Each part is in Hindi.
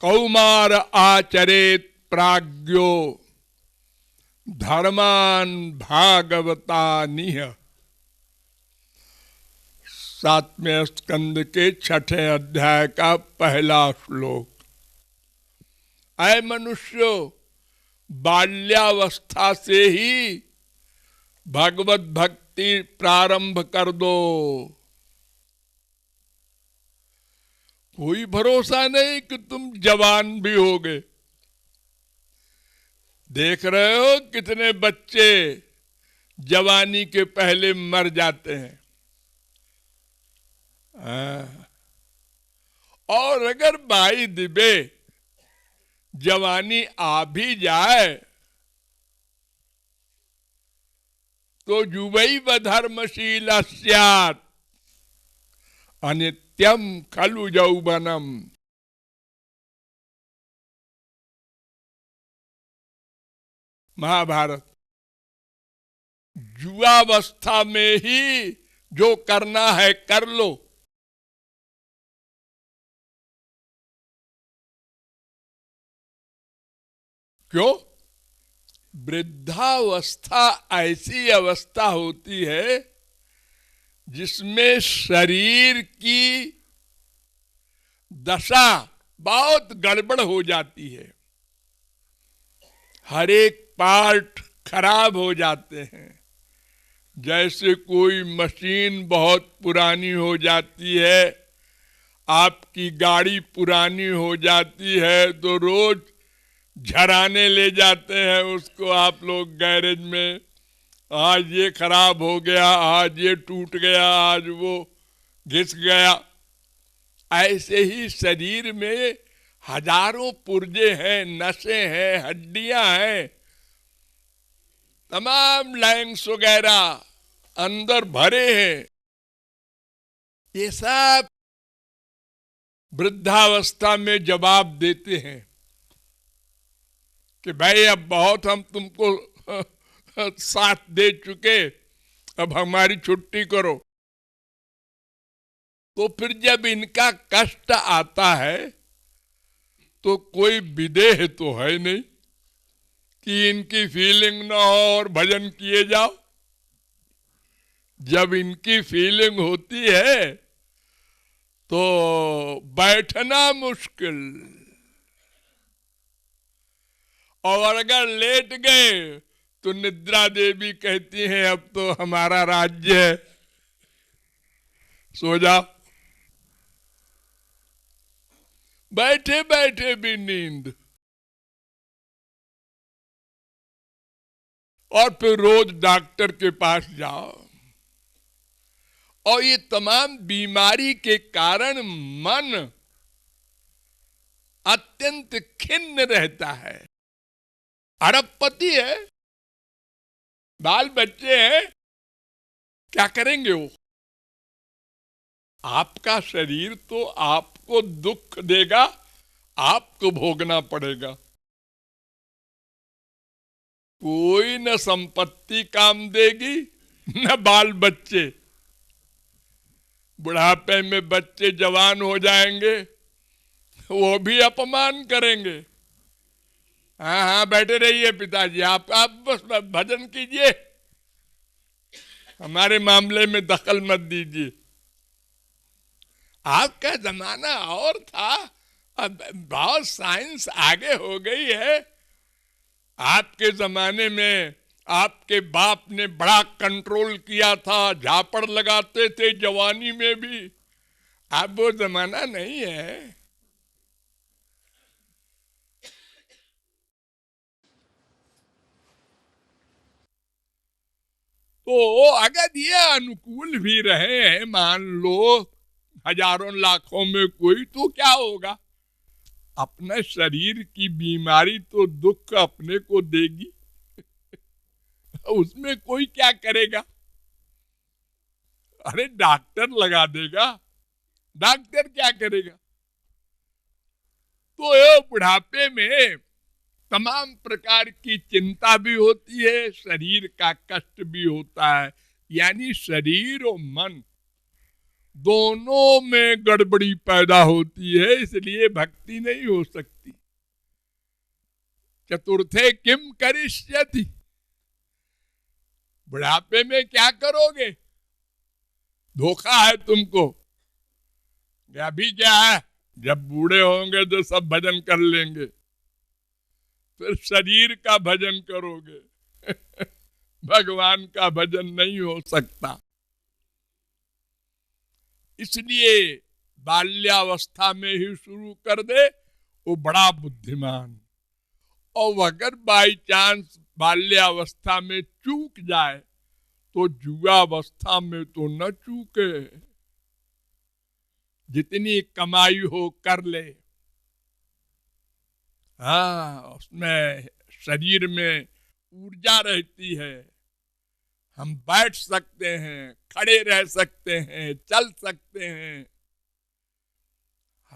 कौमार आचरेत प्राज्ञो धर्मान भागवतानिह। 7वें स्कंद के 6ठे अध्याय का पहला श्लोक। ऐ मनुष्यो, बाल्यावस्था से ही भगवत भक्ति प्रारंभ कर दो। कोई भरोसा नहीं कि तुम जवान भी होगे। देख रहे हो कितने बच्चे जवानी के पहले मर जाते हैं। और अगर भाई दिबे जवानी आ भी जाए तो जुवैव धर्मशील स्यात् अनित्यम खलु यौवनम। महाभारत। युवावस्था में ही जो करना है कर लो। क्यों? वृद्धावस्था ऐसी अवस्था होती है जिसमें शरीर की दशा बहुत गड़बड़ हो जाती है। हर एक पार्ट खराब हो जाते हैं। जैसे कोई मशीन बहुत पुरानी हो जाती है, आपकी गाड़ी पुरानी हो जाती है तो रोज झराने ले जाते हैं उसको आप लोग गैरेज में। आज ये खराब हो गया, आज ये टूट गया, आज वो घिस गया। ऐसे ही शरीर में हजारों पुर्जे हैं, नसें हैं, हड्डियां हैं, तमाम लैंग्स वगैरह अंदर भरे हैं। ये सब वृद्धावस्था में जवाब देते हैं कि भाई अब बहुत हम तुमको साथ दे चुके, अब हमारी छुट्टी करो। तो फिर जब इनका कष्ट आता है तो कोई विदेह तो है नहीं कि इनकी फीलिंग ना हो और भजन किए जाओ। जब इनकी फीलिंग होती है तो बैठना मुश्किल, और अगर लेट गए तो निद्रा देवी कहती हैं अब तो हमारा राज्य है, सो जाओ। बैठे बैठे भी नींद। और फिर रोज डॉक्टर के पास जाओ। और ये तमाम बीमारी के कारण मन अत्यंत खिन्न रहता है। अरबपति है, बाल बच्चे हैं, क्या करेंगे वो? आपका शरीर तो आपको दुख देगा, आपको भोगना पड़ेगा। कोई न संपत्ति काम देगी न बाल बच्चे। बुढ़ापे में बच्चे जवान हो जाएंगे, वो भी अपमान करेंगे। हाँ हाँ बैठे रहिए पिताजी, आप बस भजन कीजिए, हमारे मामले में दखल मत दीजिए। आपका जमाना और था, अब बहुत साइंस आगे हो गई है। आपके जमाने में आपके बाप ने बड़ा कंट्रोल किया था, झापड़ लगाते थे जवानी में भी। अब वो जमाना नहीं है। तो अगर ये अनुकूल भी रहे हैं, मान लो हजारों लाखों में कोई, तो क्या होगा? अपने शरीर की बीमारी तो दुख अपने को देगी। उसमें कोई क्या करेगा? अरे डॉक्टर लगा देगा, डॉक्टर क्या करेगा? तो ये बुढ़ापे में तमाम प्रकार की चिंता भी होती है, शरीर का कष्ट भी होता है। यानी शरीर और मन दोनों में गड़बड़ी पैदा होती है, इसलिए भक्ति नहीं हो सकती। चतुर्थे किम करिष्यति, बुढ़ापे में क्या करोगे? धोखा है तुमको। अभी क्या है, जब बूढ़े होंगे तो सब भजन कर लेंगे, फिर शरीर का भजन करोगे। भगवान का भजन नहीं हो सकता। इसलिए बाल्यावस्था में ही शुरू कर दे, वो बड़ा बुद्धिमान। और अगर बाई चांस बाल्यावस्था में चूक जाए तो युवावस्था में तो न चूके, जितनी कमाई हो कर ले। हाँ, उसमें शरीर में ऊर्जा रहती है, हम बैठ सकते हैं, खड़े रह सकते हैं, चल सकते हैं।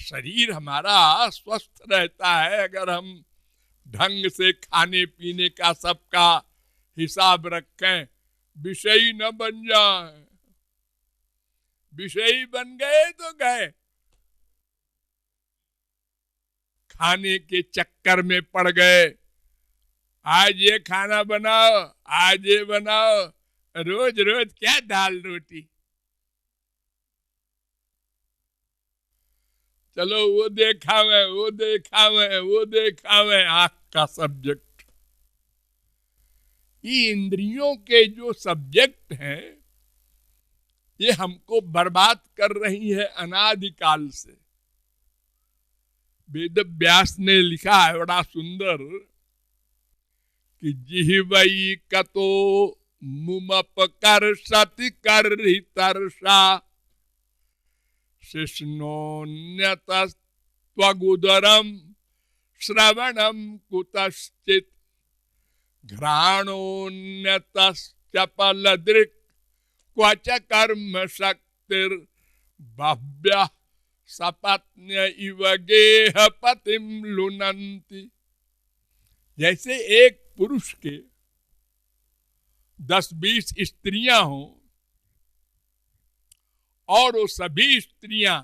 शरीर हमारा स्वस्थ रहता है अगर हम ढंग से खाने पीने का सबका हिसाब रखें, विषयी न बन जाए। विषयी बन गए तो गए, खाने के चक्कर में पड़ गए। आज ये खाना बनाओ, आज ये बनाओ, रोज रोज क्या दाल रोटी। चलो वो देखावे, वो देखावे, वो देखावे, आंख का सब्जेक्ट। ये इंद्रियों के जो सब्जेक्ट हैं, ये हमको बर्बाद कर रही है अनादिकाल से। वेद व्यास ने लिखा है बड़ा सुंदर कि जिह्वई कतो मुमपकर सति कर तरसा शिष्णोन्यतस्त्वगुदरम श्रवणम कुतश्चित घ्राणोन्यतश्चपलदृक् क्वच कर्म शक्तिर भव्य सपत्न्य इव गेह पतिम लुनन्ति। जैसे एक पुरुष के 10-20 स्त्रियां हों और वो सभी स्त्रियां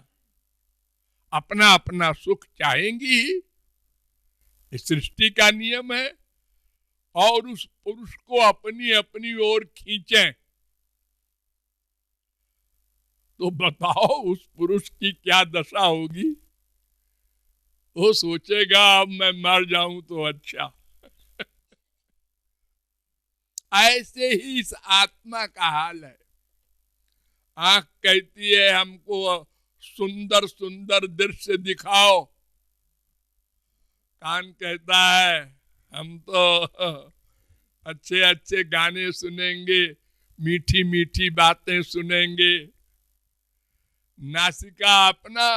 अपना अपना सुख चाहेंगी, इस सृष्टि का नियम है, और उस पुरुष को अपनी अपनी ओर खींचें, तो बताओ उस पुरुष की क्या दशा होगी। वो सोचेगा अब मैं मर जाऊं तो अच्छा। ऐसे ही इस आत्मा का हाल है। आंख कहती है हमको सुंदर सुंदर दृश्य दिखाओ, कान कहता है हम तो अच्छे अच्छे गाने सुनेंगे, मीठी मीठी बातें सुनेंगे। नासिका अपना,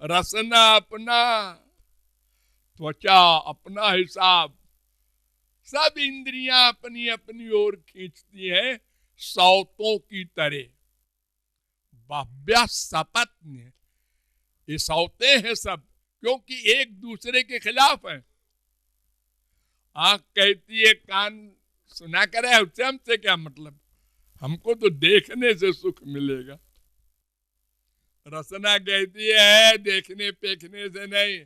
रसना अपना, त्वचा अपना हिसाब, सब इंद्रियां अपनी अपनी ओर खींचती हैं सौतों की तरह। बाह्य सपत्न्य, ये सौते हैं सब, क्योंकि एक दूसरे के खिलाफ हैं। आंख कहती है कान सुना करे, उससे हमसे क्या मतलब, हमको तो देखने से सुख मिलेगा। रसना कहती है देखने पेखने से नहीं,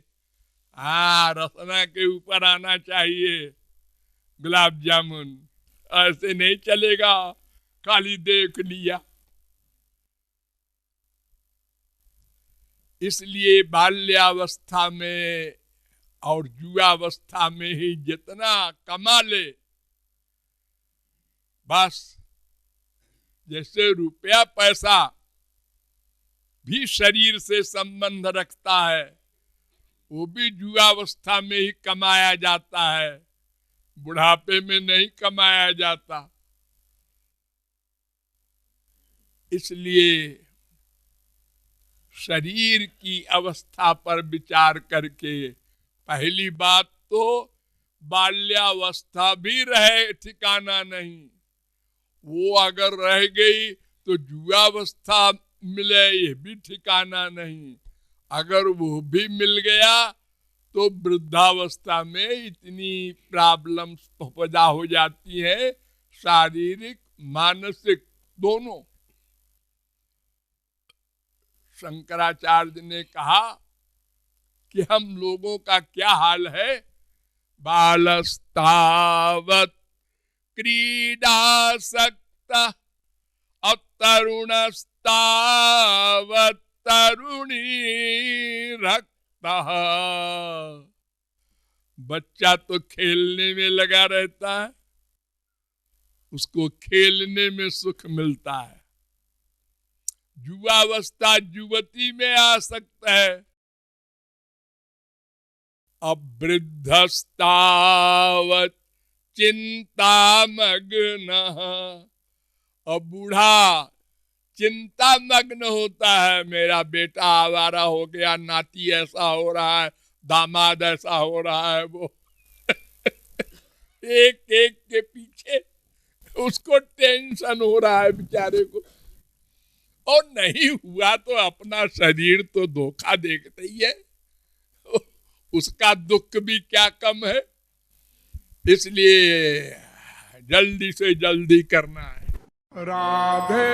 हाँ रसना के ऊपर आना चाहिए। गुलाब जामुन ऐसे नहीं चलेगा, खाली देख लिया। इसलिए बाल्यावस्था में और युवावस्था में ही जितना कमा ले, बस जैसे रुपया पैसा भी शरीर से संबंध रखता है, वो भी युवावस्था में ही कमाया जाता है, बुढ़ापे में नहीं कमाया जाता। इसलिए शरीर की अवस्था पर विचार करके पहली बात तो बाल्यावस्था भी रहे ठिकाना नहीं, वो अगर रह गई तो युवावस्था मिले ये भी ठिकाना नहीं। अगर वो भी मिल गया तो वृद्धावस्था में इतनी प्रॉब्लम्स पैदा हो जाती है, शारीरिक मानसिक दोनों। शंकराचार्य ने कहा कि हम लोगों का क्या हाल है, बालस्तावत क्रीडासक्त अतरुणस्तावत तरुणी रक्त। बच्चा तो खेलने में लगा रहता है, उसको खेलने में सुख मिलता है। युवावस्था युवती में आसक्त है। अब वृद्धस्तावत चिंता मग्न, अब बूढ़ा चिंता मग्न होता है, मेरा बेटा आवारा हो गया, नाती ऐसा हो रहा है, दामाद ऐसा हो रहा है। वो एक एक के पीछे उसको टेंशन हो रहा है बेचारे को। और नहीं हुआ तो अपना शरीर तो धोखा देता ही है, उसका दुख भी क्या कम है। इसलिए जल्दी से जल्दी करना है। राधे